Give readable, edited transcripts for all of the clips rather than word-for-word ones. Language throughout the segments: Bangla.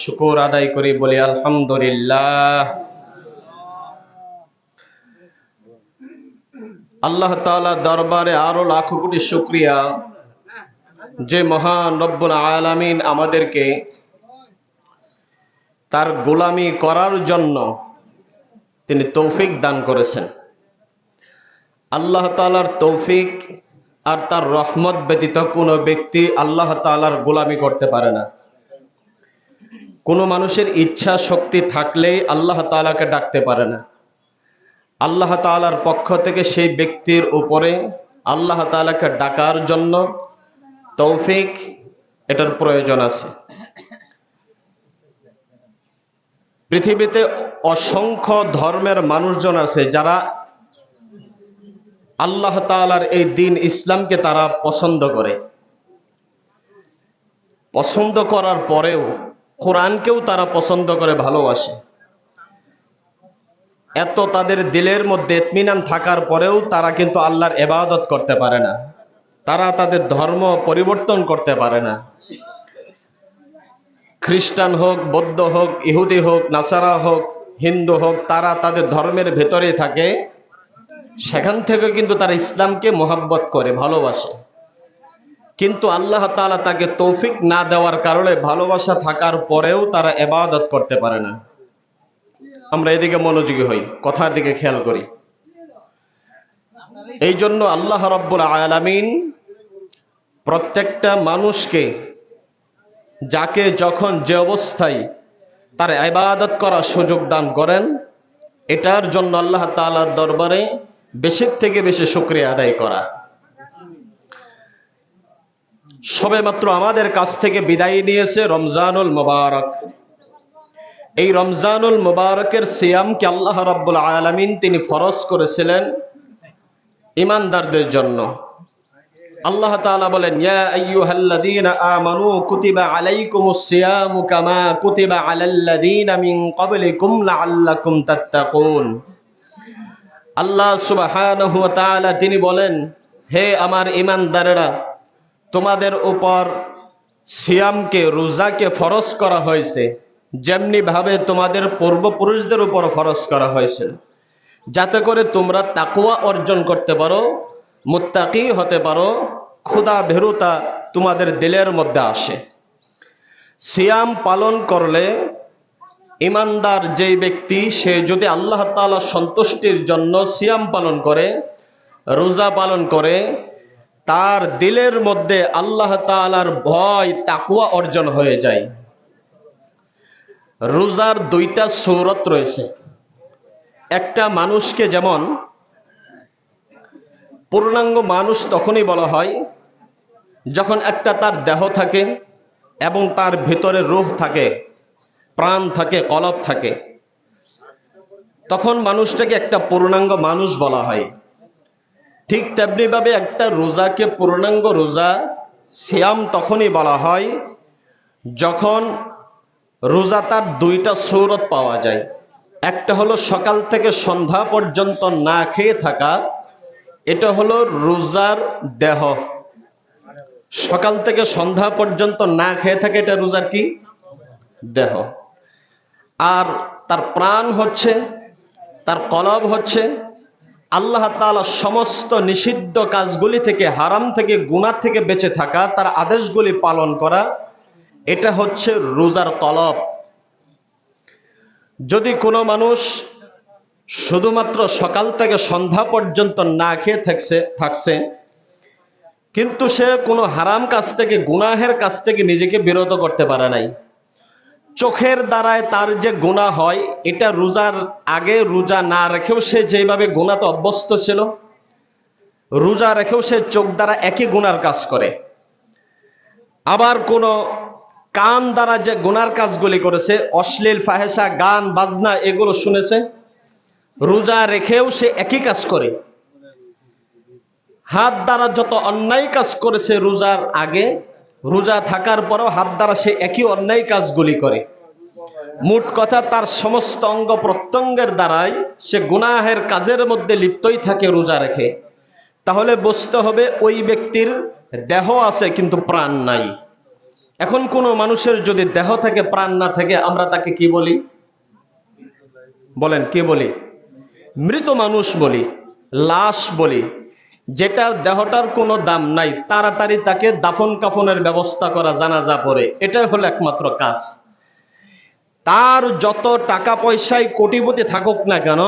শুকর আদায় করি, বলি আলহামদুলিল্লাহ। আল্লাহ তাআলা দরবারে আরো লাখো কোটি শুকরিয়া যে মহান রব্বুল আলামিন আমাদেরকে তার গোলামি করার জন্য তিনি তৌফিক দান করেছেন। আল্লাহ তাআলার তৌফিক আর তার রহমত ব্যতীত কোনো ব্যক্তি আল্লাহ তাআলার গোলামি করতে পারে না। কোনো মানুষের ইচ্ছা শক্তি থাকলেই আল্লাহ তাআলাকে ডাকতে পারে না। আল্লাহ তাআলার পক্ষ থেকে সেই ব্যক্তির উপরে আল্লাহ তাআলাকে ডাকার জন্য তৌফিক এটার প্রয়োজন আছে। পৃথিবীতে অসংখ্য ধর্মের মানুষজন আছে যারা আল্লাহ তাআলার এই দ্বীন ইসলামকে তারা পছন্দ করে। পছন্দ করার পরেও কোরআনকেও তারা পছন্দ করে, ভালোবাসে। এত তাদের দিলের মধ্যে ইতমিনান থাকার পরেও তারা কিন্তু আল্লাহর ইবাদত করতে পারে না। তারা তাদের ধর্ম পরিবর্তন করতে পারে না। খ্রিস্টান হোক, বৌদ্ধ হোক, ইহুদি হোক, নাসারা হোক, হিন্দু হোক, তারা তাদের ধর্মের ভেতরেই থাকে। সেখান থেকে কিন্তু তারা ইসলামকে মোহাব্বত করে, ভালোবাসে। কিন্তু আল্লাহ তাআলা তাকে তৌফিক না দেওয়ার কারণে ভালোবাসা থাকার পরেও তারা ইবাদত করতে পারে না। আমরা এদিকে মনোযোগী হই, কথার দিকে খেয়াল করি। এই জন্য আল্লাহ রাব্বুল আলামিন প্রত্যেকটা মানুষকে যাকে যখন যে অবস্থায় তার ইবাদত করার সুযোগ দান করেন, এটার জন্য আল্লাহ তাআলার দরবারে বেশি থেকে বেশি শুকরিয়া আদায় করা। সবেমাত্র আমাদের কাছ থেকে বিদায় নিয়েছে রমজানুল মুবারক। এই রমজানুল মুবারকের সিয়ামকে আল্লাহ রাব্বুল আলামিন তিনি ফরজ করেছিলেন ঈমানদারদের জন্য। আল্লাহ তাআলা বলেন, ইয়া আইয়ুহাল্লাযীনা আমানু কুতিবা আলাইকুমুস সিয়ামু কামা কুতিবা আলাল্লাযীনা মিন ক্বাবলিকুম লাআল্লাকুম তাত্তাকুন। আল্লাহ সুবহানাহু ওয়া তাআলা তিনি বলেন, হে আমার ঈমানদারেরা, তোমাদের উপর সিয়ামকে, রোজাকে ফরজ করা হয়েছে যেমনি ভাবে তোমাদের পূর্বপুরুষদের উপর ফরজ করা হয়েছিল, যাতে করে তোমরা তাকওয়া অর্জন করতে পারো, মুত্তাকি হতে পারো, খোদা ভীরুতা তোমাদের দিলের মধ্যে আসে। সিয়াম পালন করলে ঈমানদার যেই ব্যক্তি, সে যদি আল্লাহ তাআলার সন্তুষ্টির জন্য সিয়াম পালন করে, রোজা পালন করে, তার দিলের মধ্যে আল্লাহ তাআলার ভয়, তাকওয়া অর্জন হয়ে যায়। রোজার দুইটা সূরত রয়েছে। একটা মানুষকে যেমন পূর্ণাঙ্গ মানুষ তখনই বলা হয় যখন একটা তার দেহ থাকে এবং তার ভিতরে রূহ থাকে, প্রাণ থাকে, কলব থাকে, তখন মানুষটাকে একটা পূর্ণাঙ্গ মানুষ বলা হয়। ঠিক তেমনিভাবে একটা রোজাকে পূর্ণাঙ্গ রোজা, সিয়াম তখনই বলা হয় যখন রোজা তার দুইটা সূরত পাওয়া যায়। একটা হলো সকাল থেকে সন্ধ্যা পর্যন্ত না খেয়ে থাকা, এটা হলো রোজার দেহ। সকাল থেকে সন্ধ্যা পর্যন্ত না খেয়ে থাকে, এটা রোজার কি? দেহ। আর তার প্রাণ হচ্ছে, তার কলব হচ্ছে আল্লাহ তাআলা সমস্ত নিষিদ্ধ কাজগুলি থেকে, হারাম থেকে, গুনাহ থেকে বেঁচে থাকা, তার আদেশগুলি পালন করা, এটা হচ্ছে রোজার কলব। যদি কোনো মানুষ শুধুমাত্র সকাল থেকে সন্ধ্যা পর্যন্ত না খেয়ে থাকছে কিন্তু সে কোনো হারাম কাজ থেকে, গুনাহের কাজ থেকে নিজেকে বিরত করতে পারে নাই, চোখের দ্বারায় তার যে গুনাহ হয়, এটা রোজার আগে রোজা না রেখেও সে যেভাবে গুনাহতে অভ্যস্ত ছিল, রোজা রেখেও সে চোখ দ্বারা একই গুনার কাজ করে। আবার কোনো কান দ্বারা যে গুনার কাজগুলি করেছে, অশ্লীল, ফাহেসা, গান বাজনা, এগুলো শুনেছে, রোজা রেখেও সে একই কাজ করে। হাত দ্বারা যত অন্যায় কাজ করেছে রোজার আগে, রোজা থাকার পরও হাত দ্বারা সে একই অন্যায় কাজগুলি করে। মোট কথা, তার সমস্ত অঙ্গ প্রত্যঙ্গের দ্বারাই সে গুনাহের কাজের মধ্যে লিপ্তই থাকে রোজা রেখে। তাহলে বুঝতে হবে ওই ব্যক্তির দেহ আছে কিন্তু প্রাণ নাই। এখন কোনো মানুষের যদি দেহ থেকে প্রাণ না থাকে আমরা তাকে কি বলি? বলেন কি বলি? মৃত মানুষ বলি, লাশ বলি। যেটার দেহটার কোনো দাম নাই, তাড়াতাড়ি তাকে দাফন কাফনের ব্যবস্থা করা, জানাজা পড়ে, এটাই হলো একমাত্র কাজ। তার যত টাকা পয়সায় কোটিপতি থাকুক না কেন,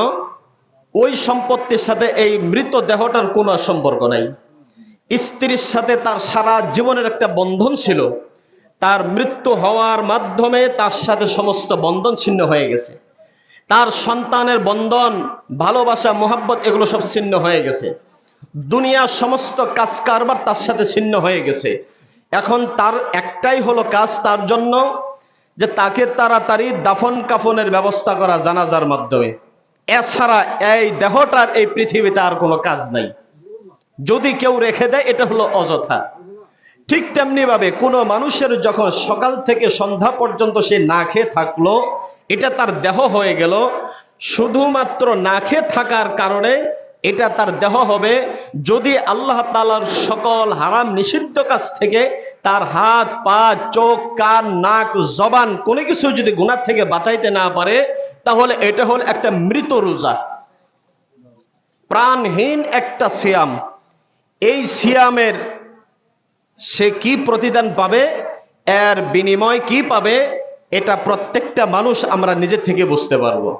ওই সম্পত্তির সাথে এই মৃত দেহটার কোনো সম্পর্ক নাই। স্ত্রীর সাথে তার সারা জীবনের একটা বন্ধন ছিল, তার মৃত্যু হওয়ার মাধ্যমে তার সাথে সমস্ত বন্ধন ছিন্ন হয়ে গেছে। তার সন্তানের বন্ধন, ভালোবাসা, মোহাব্বত, এগুলো সব ছিন্ন হয়ে গেছে। দুনিয়ার সমস্ত কাজ কারবার তার সাথে ছিন্ন হয়ে গেছে। এখন তার একটাই হলো কাজ, তার জন্য যে তাকে তাড়াতাড়ি দাফন কাফনের ব্যবস্থা করা জানাজার মাধ্যমে। এছাড়া এই দেহটার এই পৃথিবীতে আর কোনো কাজ নাই। যদি কেউ রেখে দেয় এটা হলো অযথা। ঠিক তেমনি ভাবে কোনো মানুষের যখন সকাল থেকে সন্ধ্যা পর্যন্ত সে না খেয়ে থাকলো, এটা তার দেহ হয়ে গেল। শুধুমাত্র না খেয়ে থাকার কারণে এটা তার দেহ হবে। যদি আল্লাহ তাআলার সকল হারাম নিষিদ্ধ কাজ থেকে তার হাত, পা, চোখ, কান, নাক, জবান কোনো কিছু যদি গুনাহ থেকে বাঁচাইতে না পারে, তাহলে এটা হল একটা মৃত রোজা, প্রাণহীন একটা সিয়াম। এই সিয়ামের সে কি প্রতিদান পাবে, এর বিনিময় কি পাবে, এটা প্রত্যেকটা মানুষ আমরা নিজে থেকে বুঝতে পারবো।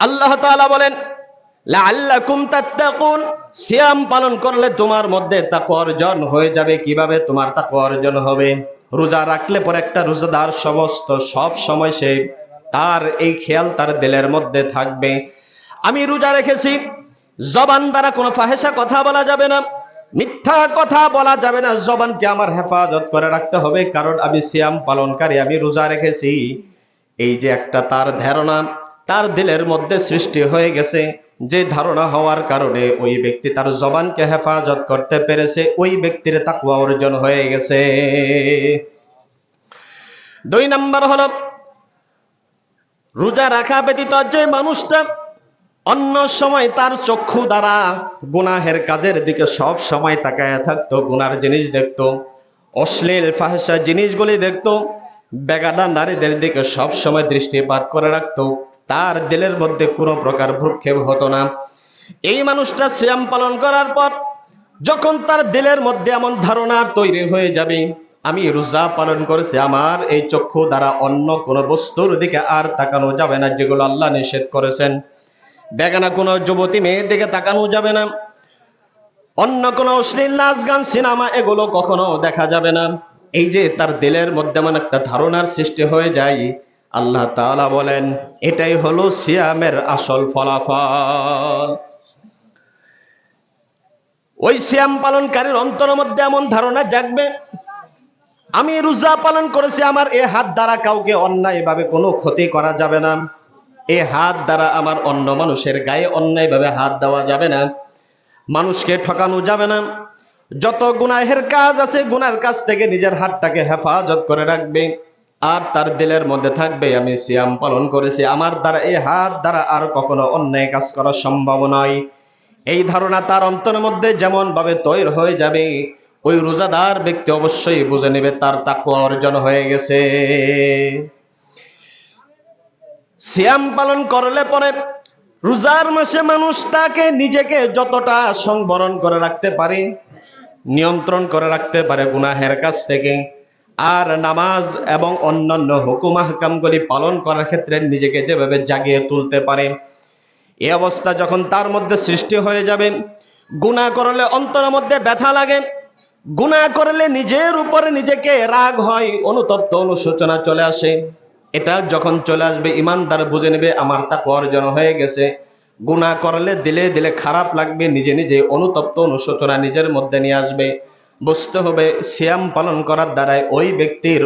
আল্লাহ তাআলা বলেন, লাআল্লাকুম তাত্তাকুন, সিয়াম পালন করলে তোমার মধ্যে তাকওয়া অর্জন হয়ে যাবে। কিভাবে তোমার তাকওয়া অর্জন হবে? রোজা রাখলে পরে একটা রোজাদার সব সময় সে তার এই খেয়াল তার দিলের মধ্যে থাকবে, আমি রোজা রেখেছি। জবান দ্বারা কোনো ফাহেসা কথা বলা যাবে না, মিথ্যা কথা বলা যাবে না। জবানকে আমার হেফাজত করে রাখতে হবে, কারণ আমি সিয়াম পালনকারী, আমি রোজা রেখেছি। এই যে একটা তার ধারণা তার দিলের মধ্যে সৃষ্টি হয়ে গেছে, যে ধারণা হওয়ার কারণে ওই ব্যক্তি তার জবানকে হেফাজত করতে পেরেছে, ওই ব্যক্তির তাকওয়া অর্জন হয়ে গেছে। 2 নাম্বার হলো, রোজা রাখা ব্যতীত যে মানুষটা অন্য সময় তার চক্ষু দ্বারা গুনাহের কাজের দিকে সব সময় তাকায় থাকতো, গুনার জিনিস দেখতো, অশ্লীল ফাহিশা জিনিসগুলি দেখতো, বেগানা নারীদের দিকে সব সময় দৃষ্টিপাত করে রাখতো, তার দিলের মধ্যে কোনো প্রকার ভ্রুক্ষেপ হতো না। এই মানুষটা সিয়াম পালন করার পর যখন তার দিলের মধ্যে এমন ধারণা তৈরি হয়ে যাবে, আমি রোজা পালন করেছি, আমার এই চক্ষু দ্বারা অন্য কোনো বস্তুর দিকে আর তাকানো যাবে না যেগুলো আল্লাহ নিষেধ করেছেন। বেগানা কোনো যুবতী মেয়ের দিকে তাকানো যাবে না, অন্য কোনো অশ্লীল নাচ গান সিনেমা এগুলো কখনো দেখা যাবে না। এই যে তার দিলের মধ্যে এমন একটা ধারণার সৃষ্টি হয়ে যায়, আল্লাহ তাআলা বলেন এটাই হলো সিয়ামের আসল ফলাফল। ওই সিয়াম পালনকারীর অন্তরের মধ্যে এমন ধারণা জাগবে, আমি রোজা পালন করেছি, আমার এ হাত দ্বারা কাউকে অন্যায়ভাবে কোনো ক্ষতি করা যাবে না, এ হাত দ্বারা আমার অন্য মানুষের গায়ে অন্যায়ভাবে হাত দেওয়া যাবে না, মানুষকে ঠকানো যাবে না। যত গুনাহের কাজ আছে, গুনার কাজ থেকে নিজের হাতটাকে হেফাজত করে রাখবে। আর তার দিলের মধ্যে থাকবে, আমি সিয়াম পালন করেছি, আমার দ্বারা এই হাত দ্বারা আর কখনো অন্যায় কাজ করা সম্ভব নয়। এই ধারণা তার অন্তরের মধ্যে যেমন ভাবে তৈরি হয়ে যাবে, ওই রোজাদার ব্যক্তি অবশ্যই বুঝে নেবে তার তাকওয়া অর্জন হয়ে গেছে। সিয়াম পালন করলে পরে রোজার মাসে মানুষ তাকে নিজেকে যতটা সংবরণ করে রাখতে পারে, নিয়ন্ত্রণ করে রাখতে পারে গুনাহের কাছ থেকে, আর নামাজ এবং অন্যান্য হুকুম আহকামগুলি পালন করার ক্ষেত্রে নিজেকে যেভাবে জাগিয়ে তুলতে পারে, এই অবস্থা যখন তার মধ্যে সৃষ্টি হয়ে যাবে, গুনাহ করলে অন্তরের মধ্যে ব্যথা লাগে, গুনাহ করলে নিজের উপরে নিজেকে রাগ হয়, অনুতপ্ত অনুশোচনা চলে আসে, এটা যখন চলে আসবে ইমানদার বুঝে নেবে আমার তাকওয়া অর্জন হয়ে গেছে। গুনাহ করলে দিলে দিলে খারাপ লাগবে, নিজে নিজে অনুতপ্ত অনুশোচনা নিজের মধ্যে নিয়ে আসবে। বুঝতে হবে সিয়াম পালন করার দ্বারাই ওই ব্যক্তির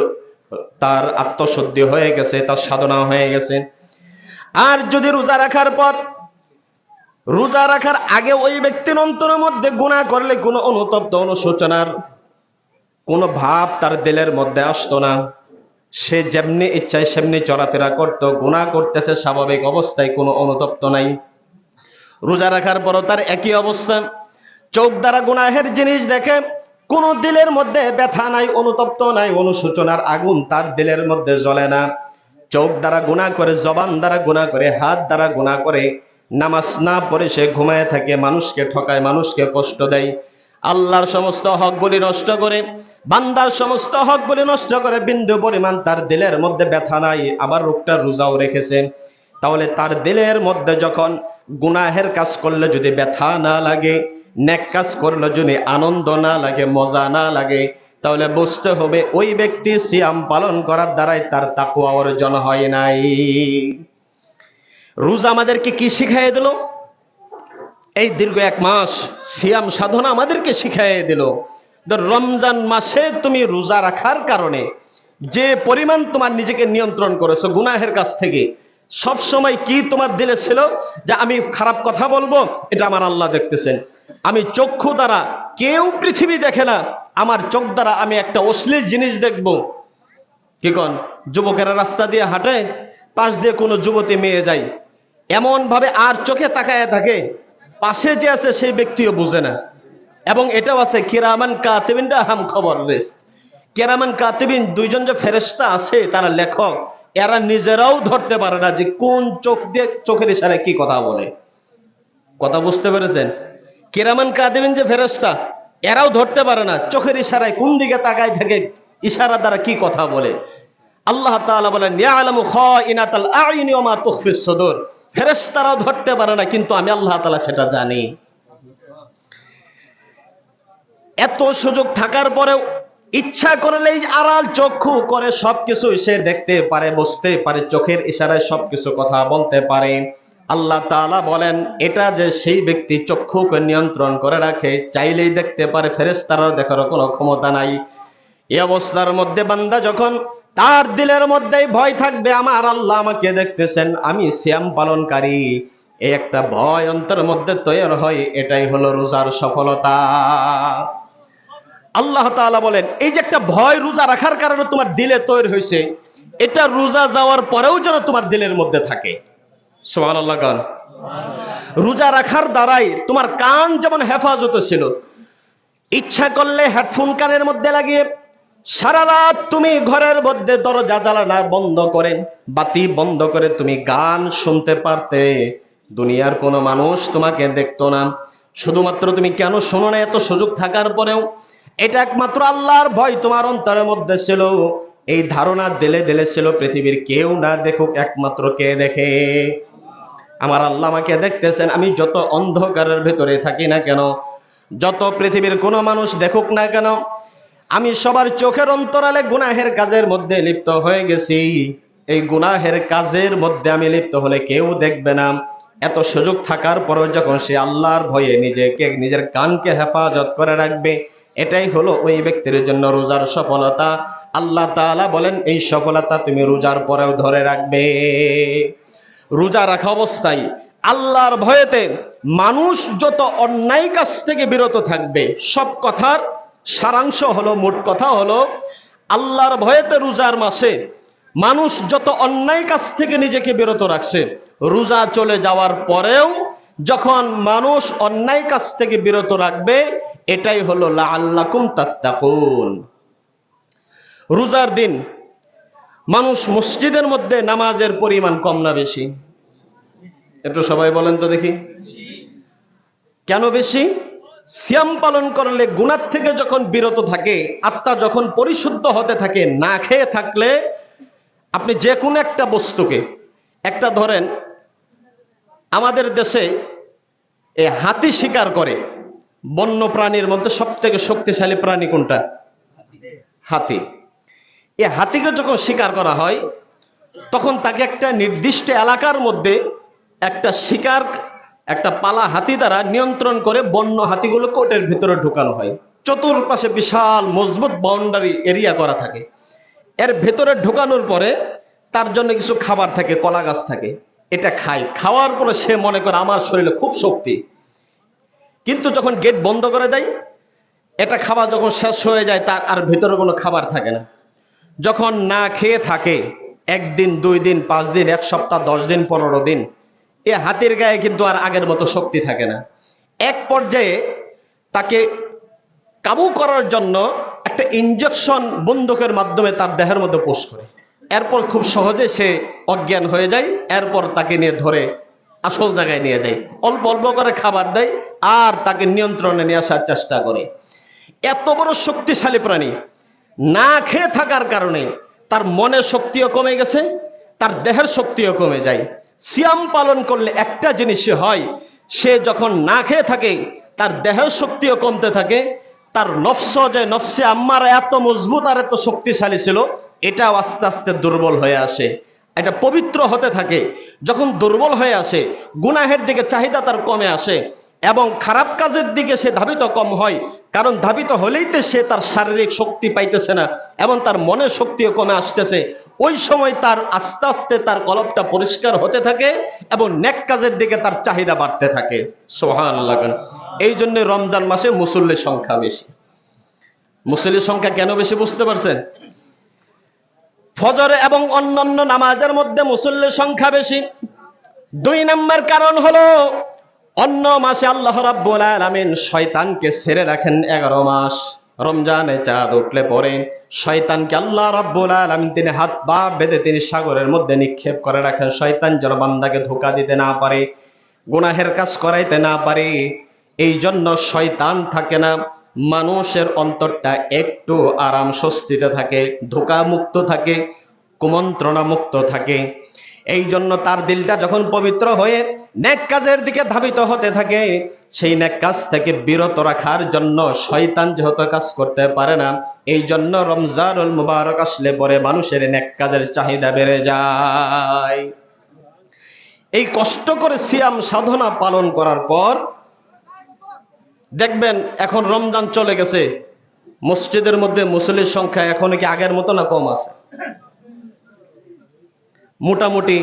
তার আত্মশুদ্ধি হয়ে গেছে, তার সাধনা হয়ে গেছে। আর যদি রোজা রাখার পর, রোজা রাখার আগে ওই ব্যক্তির অন্তরের মধ্যে গুনাহ করলে কোনো অনুতপ্ত অনুশোচনার কোনো ভাব তার দিলের মধ্যে আসতো না, সে যেমনি ইচ্ছায় সেমনি চলাফেরা করত, গুনাহ করতেছে স্বাভাবিক অবস্থায়, কোনো অনুতপ্ত নাই। রোজা রাখার পরও তার একই অবস্থা, চোখ দ্বারা গুনাহের জিনিস দেখে, কোনো দিলের মধ্যে ব্যথা নাই, অনুতপ্ত নাই, অনুশোচনার আগুন তার দিলের মধ্যে জ্বলে না। চোখ দ্বারা গুনাহ করে, জবান দ্বারা গুনাহ করে, হাত দ্বারা গুনাহ করে, নামাজ না পড়ে সে ঘুমায় থাকে, মানুষকে ঠকায়, মানুষকে কষ্ট দেয়, আল্লাহর সমস্ত হকগুলি নষ্ট করে, বান্দার সমস্ত হকগুলি নষ্ট করে, বিন্দু পরিমাণ তার দিলের মধ্যে ব্যথা নাই, আবার রোগটা রোজাও রেখেছে। তাহলে তার দিলের মধ্যে যখন গুনাহের কাজ করলে যদি ব্যথা না লাগে, নেক কাজ করলে যদি আনন্দ না লাগে, মজা না লাগে, তাহলে বুঝতে হবে ওই ব্যক্তি সিয়াম পালন করার দ্বারাই তার তাকওয়া অর্জন হয় নাই। রোজা আমাদেরকে কি শিখাইয়ে দিল? এই দীর্ঘ 1 মাস সিয়াম সাধনা আমাদেরকে শিখাইয়ে দিল। রমজান মাসে তুমি রোজা রাখার কারণে যে পরিমাণ তোমার নিজেকে নিয়ন্ত্রণ করেছো গুনাহের কাছ থেকে, সব সময় কি তোমার দিলে ছিল যে আমি খারাপ কথা বলবো, এটা আমার আল্লাহ দেখতেছেন। আমি চক্ষু দ্বারা, কেউ পৃথিবী দেখে না, আমার চোখ দ্বারা আমি একটা অশ্লীল জিনিস দেখবো। কি কন, যুবকেরা রাস্তা দিয়ে হাঁটে, পাশ দিয়ে কোনো যুবতী মেয়ে যায়, এমন ভাবে আর চোখে তাকায় থাকে, পাশে যে আছে সেই ব্যক্তিও বুঝে না। এবং এটাও আছে কিরামান কাতিবিন হাম খবর রেস, কিরামান কাতিবিন দুইজন যে ফেরেশতা আছে তারা লেখক, এরা নিজেরাও ধরতে পারে না যে কোন চোখ দিয়ে চোখের ইশারায় কি কথা বলে। কথা বুঝতে পেরেছেন? কিরামান কাতিবিন যে ফেরেশতা, এরাও ধরতে পারে না চোখের ইশারায় কোন দিকে তাকায় থাকে, ইশারা দ্বারা কি কথা বলে। আল্লাহ তাআলা বলেন ইয়ালামু খাইনাতাল আইনি ওয়া মা তুখফিস সুদূর, ফেরেশতারাও ধরতে পারে না, কিন্তু আমি আল্লাহ তাআলা সেটা জানি। এত সুযোগ থাকার পরেও ইচ্ছা করলেই আড়াল চক্ষু করে সবকিছু সে দেখতে পারে, বুঝতে পারে, চোখের ইশারায় সবকিছু কথা বলতে পারে। আল্লাহ তাআলা বলেন এটা যে সেই ব্যক্তি চক্ষুকে নিয়ন্ত্রণ করে রাখে, চাইলেই দেখতে পারে, ফেরেশতারাও দেখার কোনো ক্ষমতা নাই। এই অবস্থার মধ্যে বান্দা যখন তার দিলের মধ্যেই ভয় থাকবে আমার আল্লাহ আমাকে দেখতেছেন, আমি সিয়াম পালনকারী, এই একটা ভয় অন্তরের মধ্যে তৈরি হয়, এটাই হলো রোজার সফলতা। আল্লাহ তাআলা বলেন এই যে একটা ভয় রোজা রাখার কারণে তোমার দিলে তৈরি হয়েছে, এটা রোজা যাওয়ার পরেও যেন তোমার দিলের মধ্যে থাকে। সুবহানাল্লাহ গান। রোজা রাখার দ্বারাই তোমার কান যেমন হেফাজতে ছিল, ইচ্ছা করলে হেডফোন কানের মধ্যে লাগিয়ে সারা রাত তুমি ঘরের মধ্যে দরজা জানালা বন্ধ করে, বাতি বন্ধ করে তুমি গান শুনতে পারতে, দুনিয়ার কোনো মানুষ তোমাকে দেখতো না। শুধুমাত্র তুমি কেন শোনো না? এত সুযোগ থাকার পরেও এটা একমাত্র আল্লাহর ভয় তোমার অন্তরের মধ্যে ছিল, এই ধারণা দিলে দিলে ছিল পৃথিবীর কেউ না দেখুক, একমাত্র কে দেখে? আমার আল্লাহ আমাকে দেখতেছেন, আমি যত অন্ধকারের ভেতরে থাকি না কেন, যত পৃথিবীর কোনো মানুষ দেখুক না কেন, আমি সবার চোখের অন্তরালে গুনাহের কাজের মধ্যে লিপ্ত হয়ে গেছি। এই গুনাহের কাজের মধ্যে আমি লিপ্ত হলে কেউ দেখবে না। এত সুযোগ থাকার পরেও যখন সে আল্লাহর ভয়ে নিজেকে, নিজের কানকে হেফাজত করে রাখবে, এটাই হলো ওই ব্যক্তির জন্য রোজার সফলতা। আল্লাহ তাআলা বলেন এই সফলতা তুমি রোজার পরেও ধরে রাখবে। রোজা রাখা অবস্থায় আল্লাহর ভয়েতে মানুষ যত অন্যায় কাজ থেকে বিরত থাকবে, সব কথার সারাংশ হলো, মোট কথা হলো, আল্লাহর ভয়েতে রোজার মাসে মানুষ যত অন্যায় কাজ থেকে নিজেকে বিরত রাখছে, রোজা চলে যাওয়ার পরেও যখন মানুষ অন্যায় কাজ থেকে বিরত রাখবে, এটাই হলো লাআল্লাকুম তাত্তাকুন। রোজার দিন মানুষ মসজিদের মধ্যে নামাজের পরিমাণ কম না বেশি? একটু সবাই বলেন তো দেখি, কেন বেশি? সিয়াম পালন করলে গুনাহ থেকে যখন বিরত থাকে, আত্মা যখন পরিশুদ্ধ হতে থাকে, না খেয়ে থাকলে আপনি যে কোনো একটা বস্তুকে, একটা ধরেন আমাদের দেশে এই হাতি শিকার করে, বন্য প্রাণীর মধ্যে সব থেকে শক্তিশালী প্রাণী কোনটা? হাতি। এই হাতিকে যখন শিকার করা হয় তখন তাকে একটা নির্দিষ্ট এলাকার মধ্যে একটা শিকার, একটা পালা হাতি দ্বারা নিয়ন্ত্রণ করে বন্য হাতিগুলো কোটের ভিতরে ঢুকানো হয়। চতুর্পাশে বিশাল মজবুত বাউন্ডারি এরিয়া করা থাকে। এর ভেতরে ঢুকানোর পরে তার জন্য কিছু খাবার থাকে, কলা গাছ থাকে, এটা খায়। খাওয়ার পরে সে মনে করে আমার শরীরে খুব শক্তি, কিন্তু যখন গেট বন্ধ করে দেয়, এটা খাবার যখন শেষ হয়ে যায় তার আর ভেতরে কোনো খাবার থাকে না। যখন না খেয়ে থাকে 1 দিন 2 দিন 5 দিন 1 সপ্তাহ 10 দিন 15 দিন, এ হাতির গায়ে কিন্তু আর আগের মতো শক্তি থাকে না। এক পর্যায়ে তাকে কাবু করার জন্য একটা ইনজেকশন বন্দুকের মাধ্যমে তার দেহের মধ্যে পোষ করে, এরপর খুব সহজে সে অজ্ঞান হয়ে যায়। এরপর তাকে নিয়ে ধরে আসল জায়গায় নিয়ে যায়, অল্প অল্প করে খাবার দেয় আর তাকে নিয়ন্ত্রণে নিয়ে আসার চেষ্টা করে। এত বড় শক্তিশালী প্রাণী, না খেয়ে থাকার কারণে তার মনের শক্তিও কমে গেছে, তার দেহের শক্তিও কমে যায়। সিয়াম পালন করলে একটা জিনিসই হয়, সে যখন না খেয়ে থাকে তার দেহের শক্তিও কমতে থাকে, তার নফস যে নফসে আম্মারা এত মজবুত আর এত শক্তিশালী ছিল, এটাও আস্তে আস্তে দুর্বল হয়ে আসে, এটা পবিত্র হতে থাকে। যখন দুর্বল হয়ে আসে, গুনাহের দিকে চাহিদা তার কমে আসে এবং খারাপ কাজের দিকে সে ধাবিত কম হয়, কারণ ধাবিত হলেই তো সে তার শারীরিক শক্তি পাইতেছে না এবং তার মনের শক্তিও কমে আসতেছে। ওই সময় তার আস্তে আস্তে তার কলবটা পরিষ্কার হতে থাকে এবং নেক কাজের দিকে তার চাহিদা বাড়তে থাকে। সুবহানাল্লাহ। এই জন্য রমজান মাসে মুসল্লির সংখ্যা বেশি। মুসল্লির সংখ্যা কেন বেশি বুঝতে পারছেন? ফজর এবং অন্যান্য নামাজের মধ্যে মুসল্লির সংখ্যা বেশি। 2 নম্বর কারণ হলো, অন্য মাসে আল্লাহ রাব্বুল আলামিন শয়তানকে ছেড়ে রাখেন 11 মাস। রমজানে চাঁদ উঠলে পরে শয়তানকে আল্লাহ রাব্বুল আলামিন তিনি হাত পা বেঁধে তিনি সাগরের মধ্যে নিক্ষেপ করে রাখেন, শয়তান যেন বান্দাকে ধোঁকা দিতে না পারে, গুনাহের কাজ করাইতে না পারে। এই জন্য শয়তান থাকে না, মানুষের অন্তরটা একটু আরাম স্বস্তিতে থাকে, ধোঁকা মুক্ত থাকে, কুমন্ত্রণা মুক্ত থাকে। এই জন্য তার দিলটা যখন পবিত্র হয়ে নেক কাজের দিকে ধাবিত হতে থাকে, সেই নেক কাজ থেকে বিরত রাখার জন্য শয়তান যেহেতু কাজ করতে পারে না, এই জন্য রমজানুল মুবারক আসলে পরে মানুষের নেক কাজের চাহিদা বেড়ে যায়। এই কষ্ট করে সিয়াম সাধনা পালন করার পর দেখবেন এখন রমজান চলে গেছে, মসজিদের মধ্যে মুসল্লির সংখ্যা এখন কি আগের মতো না কম আছে? মোটামুটি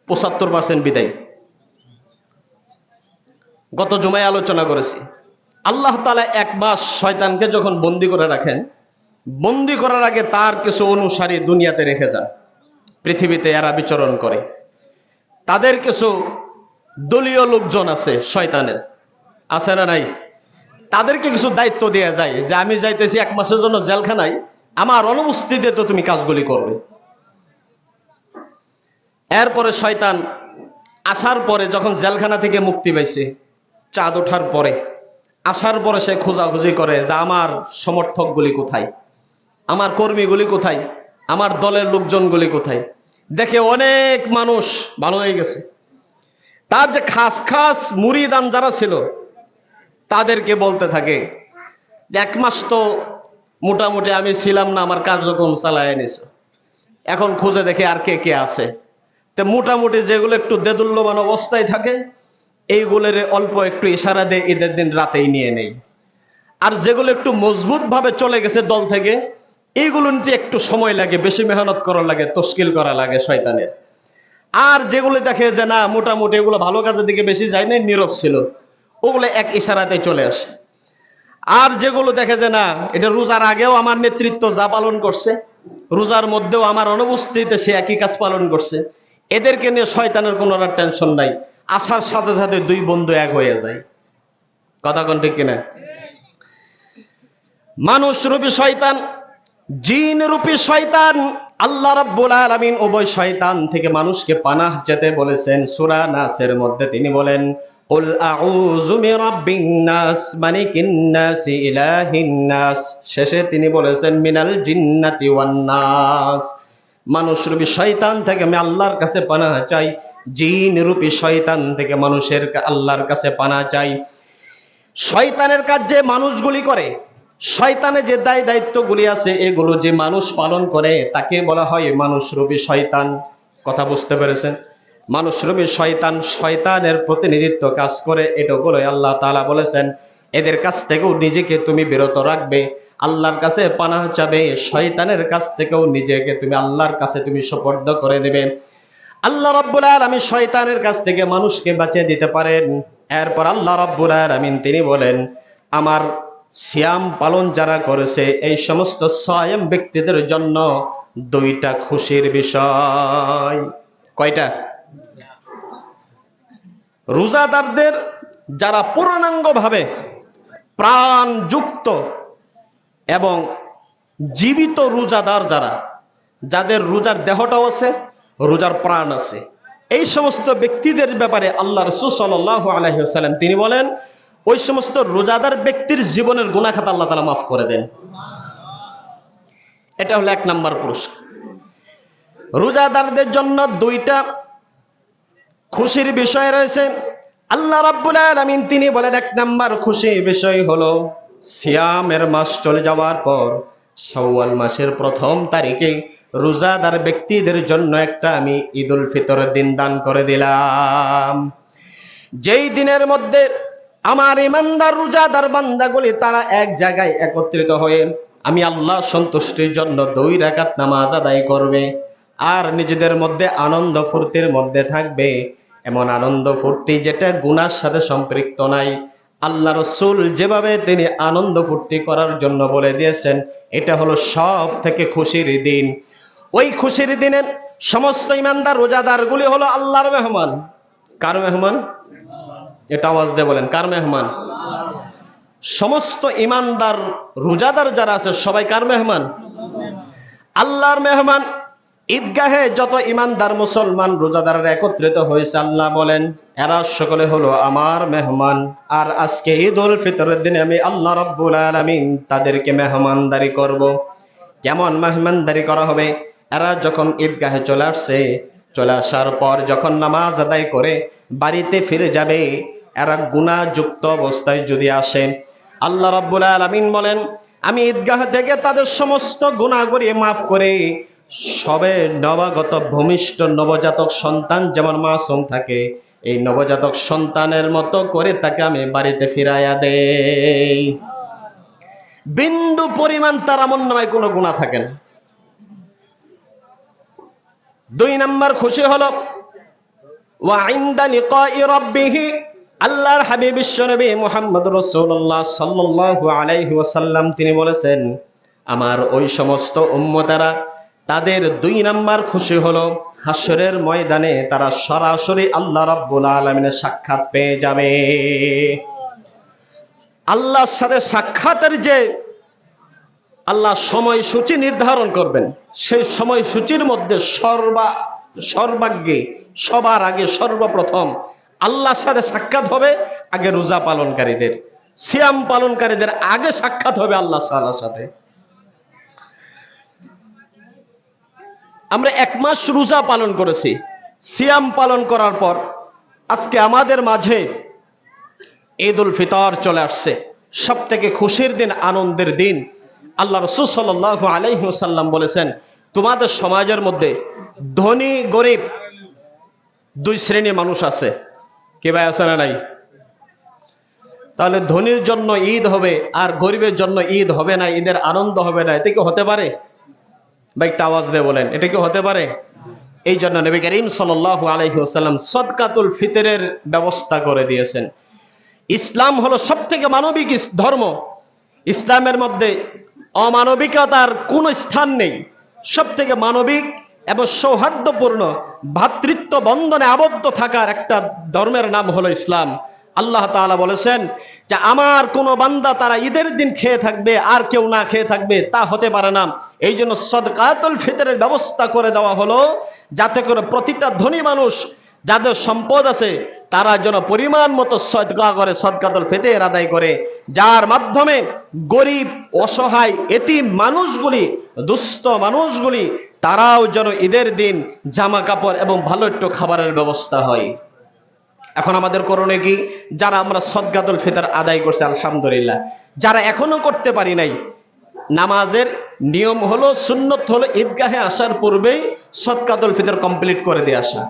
75% বিদায়। গত জুমায় আলোচনা করেছি, আল্লাহ তাআলা 1 মাস শয়তানকে যখন বন্দী করে রাখেন, বন্দী করার আগে তার কিছু অনুসারী দুনিয়াতে রেখে যান, পৃথিবীতে এরা বিচরণ করে। তাদের কিছু দলীয় লোকজন আছে শয়তানের, আছে না নাই? তাদেরকে কিছু দায়িত্ব দেয়া যায় যে আমি যাইতেছি 1 মাসের জন্য জেলখানায়, আমার অনুপস্থিতিতে তো তুমি কাজগুলি করবে। এরপরে শয়তান আসার পরে যখন জেলখানা থেকে মুক্তি পাইছে, চাঁদ ওঠার পরে আসার পরে সে খোঁজাখুঁজি করে যে আমার সমর্থকগুলি কোথায়, আমার কর্মীগুলি কোথায়, আমার দলের লোকজনগুলি কোথায়। দেখে অনেক মানুষ ভালো হয়ে গেছে, তার যে খাস খাস মুরিদান যারা ছিল তাদেরকে বলতে থাকে যে 1 মাস তো মোটামুটি আমি ছিলাম না, আমার কার্যক্রম চালায় নিছো, এখন খুঁজে দেখে আর কে কে আছে। তো মোটামুটি যেগুলো একটু দেদুল্যমান অবস্থায় থাকে এইগুলোর অল্প একটু ইশারা দিয়ে ঈদের দিন রাতেই নিয়ে নেই, আর যেগুলো একটু মজবুত ভাবে চলে গেছে দল থেকে, এইগুলো নিতে একটু সময় লাগে, বেশি মেহনত করা লাগে, তশকিল করা লাগে শয়তানের। আর যেগুলো দেখে যে না মোটামুটি এগুলো ভালো কাজের দিকে বেশি যায় না, নীরব ছিল, ওগুলো এক ইশারাতে চলে আসে। আর যেগুলো দেখে যে না এটা রোজার আগেও আমার নেতৃত্ব যা পালন করছে, রোজার মধ্যেও আমার অনুপস্থিতিতে সে একই কাজ পালন করছে, এদেরকে নিয়ে শয়তানের কোনো টেনশন নাই, আসার সাথে সাথে 2 বন্ধু এক হয়ে যায়। কথা কোন ঠিক কিনা? মানুষ রূপী শয়তান, জিন রূপী শয়তান, আল্লাহ রাব্বুল আলামিন উভয় শয়তান থেকে মানুষকে পানাহ যেতে বলেছেন। সূরা নাসের মধ্যে তিনি বলেন, কুল আউযু বিরাব্বিন নাস মালিকিন নাস ইলাহিন নাস, শেষে তিনি বলেছেন মিনাল জিন্নাতি ওয়ান নাস। মানুষ রূপী শয়তান থেকে আমি আল্লাহর কাছে পানাহ চাই, জিন রূপী শয়তান থেকে মানুষের আল্লাহর কাছে পানাহ চাই। শয়তানের কাজ যে মানুষগুলি করে, শয়তানের যে দায় দায়িত্বগুলি আছে, এগুলো যে মানুষ পালন করে তাকে বলা হয় মানুষরূপী শয়তান। কথা বুঝতে পেরেছেন? মানুষরূপী শয়তান শয়তানের প্রতিনিধিত্ব কাজ করে, এটাগুলোই আল্লাহ তাআলা বলেছেন এদের কাছ থেকেও নিজেকে তুমি বিরত রাখবে, আল্লাহর কাছে পানাহ চাবে, শয়তানের কাছ থেকেও নিজেকে তুমি আল্লাহর কাছে তুমি সুপর্দ করে দেবে। আল্লাহ রাব্বুল আলামিন শয়তানের কাছ থেকে মানুষকে বাঁচিয়ে দিতে পারেন। এরপর আল্লাহ রাব্বুল আলামিন তিনি বলেন আমার সিয়াম পালন যারা করেছে এই সমস্ত সায়েম ব্যক্তিদের জন্য 2টা খুশির বিষয়। কয়টা? রোজাদারদের যারা পূর্ণাঙ্গভাবে প্রাণযুক্ত এবং জীবিত রোজাদার যারা, যাদের রোজার দেহটাও আছে, রোজার প্রাণ আছে, এই সমস্ত ব্যক্তিদের ব্যাপারে আল্লাহ রাসূল সাল্লাল্লাহু আলাইহি ওয়াসাল্লাম তিনি বলেন, ওই সমস্ত রোজাদার ব্যক্তির জীবনের গুনাহ খাতা আল্লাহ তাআলা মাফ করে দেন। এটা হলো 1 নাম্বার পুরস্কার। রোজাদারদের জন্য 2টা খুশির বিষয় রয়েছে। আল্লাহ রাব্বুল আলামিন তিনি বলেন, 1 নাম্বার খুশির বিষয় হলো সিয়ামের মাস চলে যাওয়ার পর শাওয়াল মাসের 1ম তারিখে রোজাদার ব্যক্তিদের জন্য একটা আমি ঈদুল ফিতরের দিন দান করে দিলাম, যেই দিনের মধ্যে আমার ইমানদার রোজাদার বান্দাগুলি তারা এক জায়গায় একত্রিত হয়ে আমি আল্লাহ সন্তুষ্টির জন্য 2 রাকাত নামাজ আদায় করবে আর নিজেদের মধ্যে আনন্দ ফুর্তির মধ্যে থাকবে। এমন আনন্দ ফুর্তি যেটা গুনার সাথে সম্পৃক্ত নাই। আল্লাহ রাসূল যেভাবে তিনি আনন্দ ফুর্তি করার জন্য বলে দিয়েছেন, এটা হলো সব থেকে খুশির দিন। ওই খুশির দিনে সমস্ত ইমানদার রোজাদারগুলি হলো আল্লাহর মেহমান। কার মেহমান? এটা আওয়াজ দিয়ে বলেন, কার মেহমান? সমস্ত ইমানদার রোজাদার যারা আছে সবাই কার মেহমান? আল্লাহর মেহমান। ঈদগাহে যত ইমানদার মুসলমান রোজাদাররা একত্রিত হয়েছে, আল্লাহ বলেন এরা সকলে হলো আমার মেহমান। আর আজকে ঈদুল ফিতরের দিনে আমি আল্লাহ রাব্বুল আলামিন তাদেরকে মেহমানদারি করব। কেমন মেহমানদারি করা হবে? এরা যখন ঈদগাহে চলে আসছে, চলে আসার পর যখন নামাজ আদায় করে বাড়িতে ফিরে যাবে, এরা গুনাহযুক্ত অবস্থায় যদি আসে, আল্লাহ রাব্বুল আলামিন বলেন আমি ঈদগাহ থেকে তাদের সমস্ত গুনাহগুলি মাফ করে সবে নবাগত ভূমিষ্ঠ নবজাতক সন্তান যেমন মাসুম থাকে, এই নবজাতক সন্তানের মতো করে তাকে আমি বাড়িতে ফিরাইয়া দেই। বিন্দু পরিমাণ তার আমলনামায় কোনো গুনাহ থাকে না। 2 নাম্বার খুশি হলো ওয়া ইনদা লিকাই রাব্বিহ, আল্লাহর হাবিব বিশ্বনবী মুহাম্মদ রাসূলুল্লাহ সাল্লাল্লাহু আলাইহি ওয়াসাল্লাম তিনি বলেছেন, আমার ওই সমস্ত উম্মতেরা তাদের 2 নাম্বার খুশি হলো হাসরের ময়দানে তারা সরাসরি আল্লাহ রাব্বুল আলামিনের সাক্ষাৎ পেয়ে যাবে। আল্লাহর সাথে সাক্ষাতের যে আল্লাহ সময়সূচি নির্ধারণ করবেন, সেই সময়সূচির মধ্যে সর্বাগ্যে সবার আগে সর্বপ্রথম আল্লাহর সাথে সাক্ষাৎ হবে আগে রোজা পালনকারীদের, সিয়াম পালনকারীদের আগে সাক্ষাৎ হবে আল্লাহ তাআলার সাথে। আমরা 1 মাস রোজা পালন করেছি, সিয়াম পালন করার পর আজকে আমাদের মাঝে ঈদুল ফিতর চলে আসছে, সবথেকে খুশির দিন, আনন্দের দিন। আল্লাহ রাসূল সাল্লাল্লাহু আলাইহি ওয়াসাল্লাম বলেছেন, তোমাদের সমাজের মধ্যে ধনী গরিব 2 শ্রেণীর মানুষ আছে। কে ভাই আছে না নাই? তাহলে ধনীর জন্য ঈদ হবে আর গরিবের জন্য ঈদ হবে না, ঈদের আনন্দ হবে না, এটা কি হতে পারে? ভাই একটা আওয়াজ দিয়ে বলেন, এটা কি হতে পারে? এই জন্য নবী করিম সাল্লাল্লাহু আলাইহি ওয়াসাল্লাম সদকাতুল ফিতরের ব্যবস্থা করে দিয়েছেন। ইসলাম হলো সবথেকে মানবিক ধর্ম। ইসলামের মধ্যে অমানবিকতার কোনো স্থান নেই। সবথেকে মানবিক এবং সৌহার্দ্যপূর্ণ ভ্রাতৃত্ব বন্ধনে আবদ্ধ থাকার একটা ধর্মের নাম হলো ইসলাম। আল্লাহ তাআলা বলেছেন যে আমার কোন বান্দা তারা ঈদের দিন খেয়ে থাকবে আর কেউ না খেয়ে থাকবে, তা হতে পারে না। এই জন্য সদকাতুল ফিতরের ব্যবস্থা করে দেওয়া হলো, যাতে করে প্রতিটা ধনী মানুষ যাদের সম্পদ আছে তারা যেন পরিমাণ মতো সদকা করে, সদকাতুল ফিতর আদায় করে, যার মাধ্যমে গরিব অসহায় এতিম মানুষগুলি, দুস্থ মানুষগুলি তারাও যেন ঈদের দিন জামা কাপড় এবং ভালো একটু খাবারের ব্যবস্থা হয়। এখন আমাদের করণীয় কি? যারা আমরা সদকাতুল ফিতর আদায় করছি আলহামদুলিল্লাহ, যারা এখনো করতে পারি নাই, নামাজের নিয়ম হলো, সুন্নত হলো ঈদগাহে আসার পূর্বেই সদকাতুল ফিতর কমপ্লিট করে দিয়ে আসা।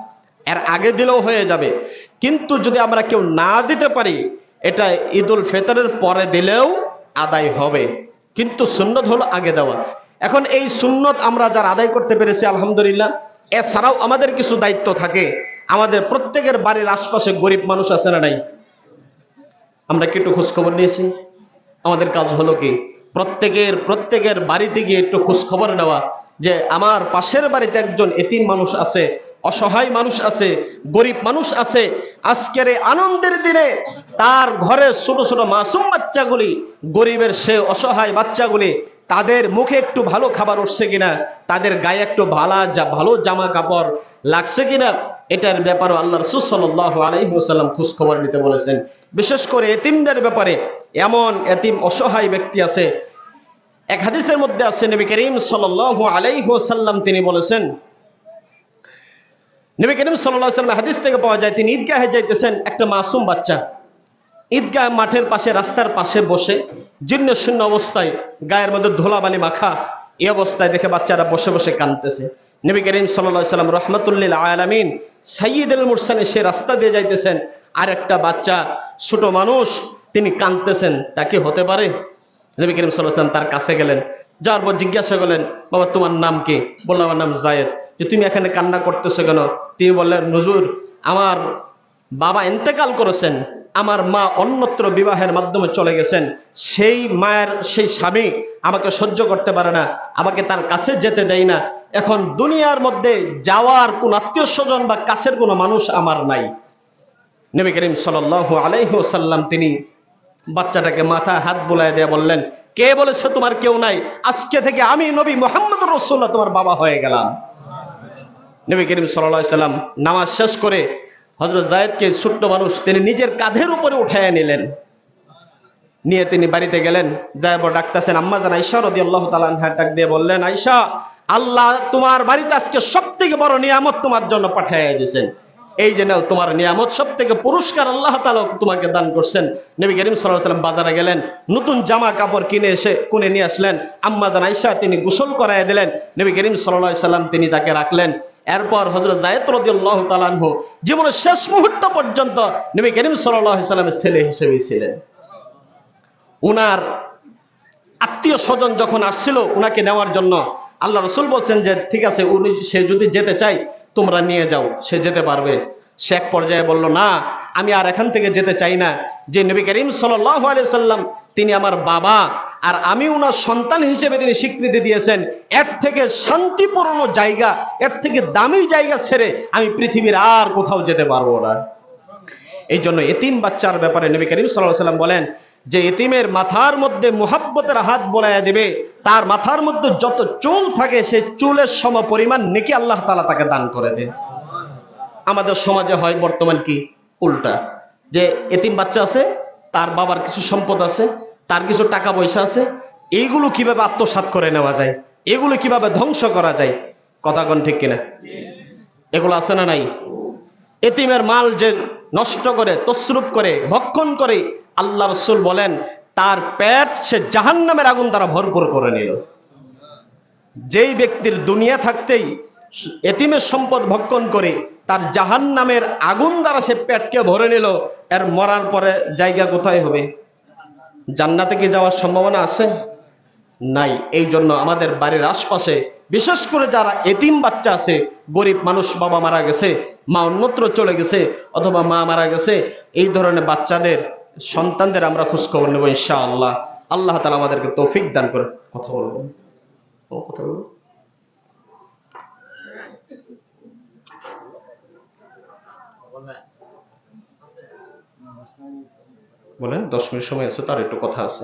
এর আগে দিলেও হয়ে যাবে, কিন্তু যদি আমরা কেউ না দিতে পারি, এটা ঈদুল ফিতরের পরে দিলেও আদায় হবে, কিন্তু সুন্নত হলো আগে দেওয়া। এখন এই সুন্নত আমরা যারা আদায় করতে পেরেছি আলহামদুলিল্লাহ, এছাড়াও আমাদের কিছু দায়িত্ব থাকে। আমাদের প্রত্যেকের বাড়ির আশপাশে গরিব মানুষ আছে না নাই? আমরা কি একটু খোঁজ খবর নিয়েছি? আমাদের কাজ হলো কি, প্রত্যেকের বাড়িতে গিয়ে একটু খোঁজ খবর নেওয়া যে আমার পাশের বাড়িতে একজন এতিম মানুষ আছে, অসহায় মানুষ আছে, গরিব মানুষ আছে। আজকের এই আনন্দের দিনে তার ঘরে ছোট ছোট মাসুম বাচ্চাগুলি, গরিবের সে অসহায় বাচ্চাগুলি, তাদের মুখে একটু ভালো খাবার উঠছে কিনা, তাদের গায়ে একটু ভালো জামা কাপড় লাগছে কিনা, এটার ব্যাপারে আল্লাহ রাসূল সাল্লাল্লাহু আলাইহি ওয়াসাল্লাম খোঁজ খবর নিতে বলেছেন। বিশেষ করে এতিমদের ব্যাপারে, এমন এতিম অসহায় ব্যক্তি আছে, এক হাদিসের মধ্যে আছে নবী করিম সাল্লাল্লাহু আলাইহি ওয়াসাল্লাম তিনি বলেছেন, নবী করিম সাল্লাল্লাহু আলাইহি ওয়াসাল্লাম হাদিস থেকে পাওয়া যায়, তিনি ঈদগাহে যাইতেছেন, একটা মাসুম বাচ্চা ঈদগাহ মাঠের পাশে রাস্তার পাশে বসে জীর্ণ শীর্ণ অবস্থায়, গায়ের মধ্যে ধুলাবালি মাখা, এই অবস্থায় দেখে বাচ্চারা বসে বসে কাঁদতেছে। নবী করিম সাল্লাল্লাহু আলাইহি ওয়াসাল্লাম রাহমাতুল আলামিন সাইয়্যিদুল মুরসালিন সে রাস্তা দিয়ে যাইতেছেন, আর একটা বাচ্চা ছোট মানুষ তিনি কাঁদতেছেন, তা কি হতে পারে? নবী করিম সাল্লাল্লাহু আলাইহি ওয়াসাল্লাম তার কাছে গেলেন, যাওয়ার পর জিজ্ঞাসা করলেন, বাবা তোমার নাম কি? বলল আমার নাম যায়েদ। যে তুমি এখানে কান্না করতেছো কেন? তিনি বললেন, হুজুর আমার বাবা ইন্তেকাল করেছেন, আমার মা অন্যত্র বিবাহের মাধ্যমে চলে গেছেন, সেই মায়ের সেই স্বামী আমাকে সহ্য করতে পারে না, আমাকে তার কাছে যেতে দেয় না, এখন দুনিয়ার মধ্যে যাওয়ার কোন আত্মীয় স্বজন বা কাছের কোনো মানুষ আমার নাই। নবী করিম সাল্লাল্লাহু আলাইহি ওয়াসাল্লাম তিনি বাচ্চাটাকে মাথায় হাত বুলায় দিয়ে বললেন, কে বলেছে তোমার কেউ নাই? আজকে থেকে আমি নবী মুহাম্মদুর রাসূলুল্লাহ তোমার বাবা হয়ে গেলাম। নবী করিম সাল্লাল্লাহু আলাইহি ওয়াসাল্লাম নামাজ শেষ করে হযরত যায়েদকে, ছোট্ট মানুষ, তিনি নিজের কাঁধের উপরে উঠায় নিলেন, নিয়ে তিনি বাড়িতে গেলেন। যায়েদ ডাকতেছেন আম্মা জান আয়েশা রাদিয়াল্লাহু তাআলা আনহা, ডাক দিয়ে বললেন, আয়েশা, আল্লাহ তোমার বাড়িতে আজকে সবথেকে বড় নিয়ামত তোমার জন্য পাঠিয়ে দিয়েছেন, এই যে নাও তোমার নিয়ামত, সবথেকে পুরস্কার আল্লাহ তাআলা তোমাকে দান করছেন। নবী করিম সাল্লাল্লাহু আলাইহি ওয়াসাল্লাম বাজারে গেলেন, নতুন জামা কাপড় কিনে নিয়ে আসলেন। আম্মা জান আয়েশা তিনি গোসল করায় দিলেন। নবী করিম সাল্লাল্লাহু আলাইহি ওয়াসাল্লাম তিনি তাকে রাখলেন। এরপর হযরত যায়েদ রাদিয়াল্লাহু তাআলা আনহু জীবনের শেষ মুহূর্ত পর্যন্ত নবী করিম সাল্লাল্লাহু আলাইহি ওয়াসাল্লামের ছেলে হিসেবেই ছিলেন। উনার আত্মীয় স্বজন যখন আসছিল উনাকে নেওয়ার জন্য, আল্লাহ রাসূল বলছেন যে ঠিক আছে, সে যদি যেতে চায় তোমরা নিয়ে যাও, সে যেতে পারবে। সে এক পর্যায়ে বলল, না, আমি আর এখান থেকে যেতে চাই না। যে নবী করিম সাল্লাল্লাহু আলাইহি ওয়াসাল্লাম তিনি আমার বাবা, আর আমি উনার সন্তান হিসেবে তিনি স্বীকৃতি দিয়েছেন, এর থেকে শান্তিপূর্ণ জায়গা, এর থেকে দামি জায়গা ছেড়ে আমি পৃথিবীর আর কোথাও যেতে পারবো না। এই জন্য এতিম বাচ্চার ব্যাপারে নবী করিম সাল্লাল্লাহু আলাইহি ওয়াসাল্লাম বলেন যে এতিমের মাথার মধ্যে মুহাব্বতের হাত বোলায়া দেবে, তার মাথার মধ্যে যত চুল থাকে সেই চুলের সম পরিমাণ নেকি আল্লাহ তাআলা তাকে দান করে দেন। আমাদের সমাজে হয় বর্তমান কি উল্টা, যে এতিম বাচ্চা আছে, তার বাবার কিছু সম্পদ আছে, তার কিছু টাকা পয়সা আছে, এইগুলো কিভাবে আত্মসাৎ করে নেওয়া যায়, এগুলো কিভাবে ধ্বংস করা যায়, কথা কোন ঠিক কিনা? এগুলো আছে না নাই? এতিমের মাল যে নষ্ট করে, তসরুপ করে, ভক্ষণ করে, আল্লাহ রাসূল বলেন তার পেট সে জাহান্নামের আগুন দ্বারা ভরপুর করে নিল। যেই ব্যক্তির দুনিয়া থাকতেই এতিমের সম্পদ ভক্ষণ করে তার জাহান্নামের আগুন দ্বারা সে পেটকে ভরে নিল, এর মরার পরে জায়গা কোথায় হবে? জান্নাতে কি যাওয়ার সম্ভাবনা আছে? নাই। এই জন্য আমাদের বাড়ির আশপাশে বিশেষ করে যারা এতিম বাচ্চা আছে, গরিব মানুষ, বাবা মারা গেছে, মা অন্যত্র চলে গেছে, অথবা মা মারা গেছে, এই ধরনের বাচ্চাদের, সন্তানদের আমরা খোঁজ খবর নেব ইনশাআল্লাহ। আল্লাহ তাআলা আমাদেরকে তৌফিক দান করে। কথা বলবো, কথা বলবো, বলেন। 10 মিনিট সময় আছে, তার একটু কথা আছে।